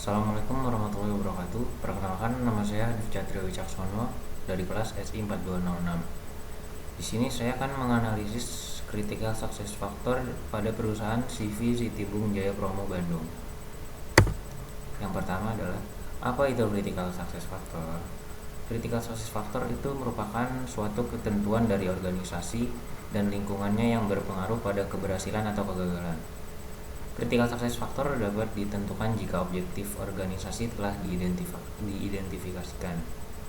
Assalamualaikum warahmatullahi wabarakatuh. Perkenalkan, nama saya Hanif Catrio Wicaksono dari kelas SI 4206. Di sini saya akan menganalisis critical success factor pada perusahaan CV Citibung Jaya Promo Bandung. Yang pertama adalah, apa itu critical success factor? Critical success factor itu merupakan suatu ketentuan dari organisasi dan lingkungannya yang berpengaruh pada keberhasilan atau kegagalan. Critical success factor dapat ditentukan jika objektif organisasi telah diidentifikasikan.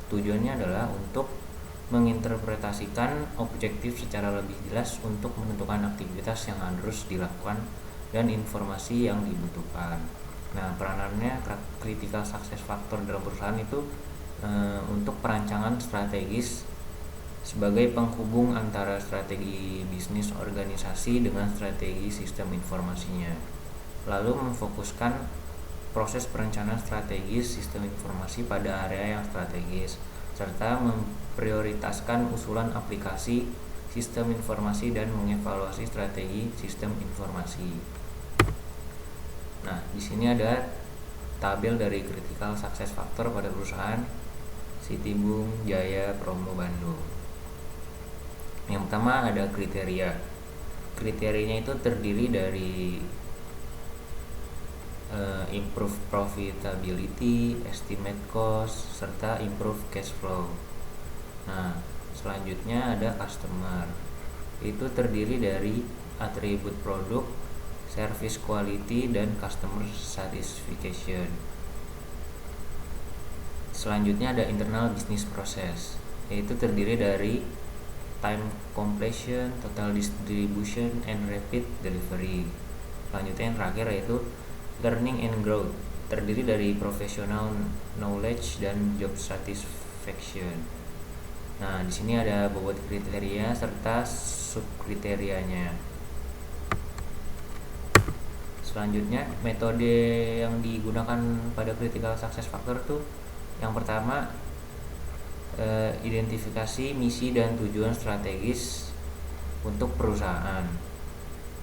Tujuannya adalah untuk menginterpretasikan objektif secara lebih jelas untuk menentukan aktivitas yang harus dilakukan dan informasi yang dibutuhkan. Nah, peranannya critical success factor dalam perusahaan itu untuk perancangan strategis sebagai penghubung antara strategi bisnis organisasi dengan strategi sistem informasinya. Lalu memfokuskan proses perencanaan strategis sistem informasi pada area yang strategis, serta memprioritaskan usulan aplikasi sistem informasi dan mengevaluasi strategi sistem informasi. Nah, di sini ada tabel dari critical success factor pada perusahaan Citibung Jaya Promo Bandung. Yang pertama ada kriteria. Kriterianya itu terdiri dari improve profitability, estimate cost, serta improve cash flow. Nah, selanjutnya ada customer. Itu terdiri dari atribut produk, service quality, dan customer satisfaction. Selanjutnya ada internal business process, yaitu terdiri dari time completion, total distribution, and rapid delivery. Selanjutnya yang terakhir yaitu learning and growth, terdiri dari professional knowledge dan job satisfaction. Nah, di sini ada bobot kriteria serta subkriterianya. Selanjutnya, metode yang digunakan pada critical success factor itu yang pertama identifikasi misi dan tujuan strategis untuk perusahaan.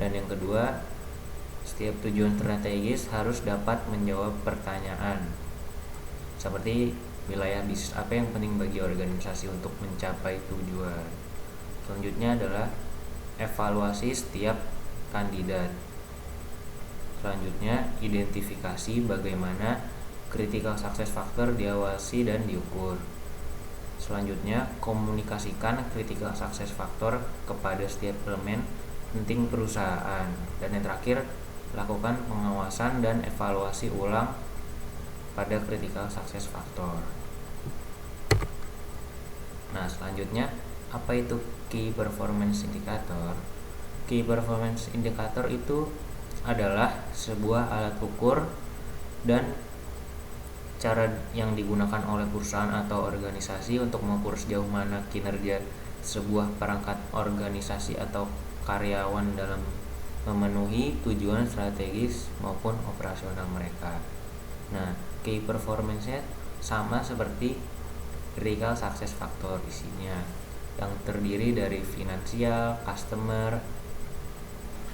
Dan yang kedua, setiap tujuan strategis harus dapat menjawab pertanyaan seperti wilayah bisnis apa yang penting bagi organisasi untuk mencapai tujuan. Selanjutnya adalah evaluasi setiap kandidat. Selanjutnya, identifikasi bagaimana critical success factor diawasi dan diukur. Selanjutnya, komunikasikan critical success factor kepada setiap elemen penting perusahaan. Dan yang terakhir, lakukan pengawasan dan evaluasi ulang pada critical success factor. Nah, selanjutnya, apa itu key performance indicator? Key performance indicator itu adalah sebuah alat ukur dan cara yang digunakan oleh perusahaan atau organisasi untuk mengukur sejauh mana kinerja sebuah perangkat organisasi atau karyawan dalam memenuhi tujuan strategis maupun operasional mereka. Nah, key performance-nya sama seperti critical success factor isinya, yang terdiri dari finansial, customer,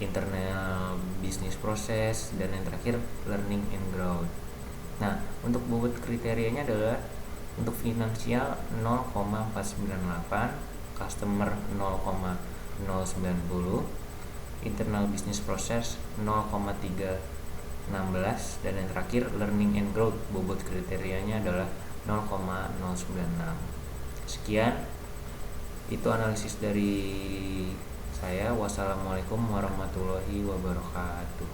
internal business process, dan yang terakhir learning and growth. Nah, untuk bobot kriterianya adalah untuk finansial 0,498, customer 0,090, internal business process 0,316, dan yang terakhir learning and growth bobot kriterianya adalah 0,096. Sekian, itu analisis dari saya. Wassalamualaikum warahmatullahi wabarakatuh.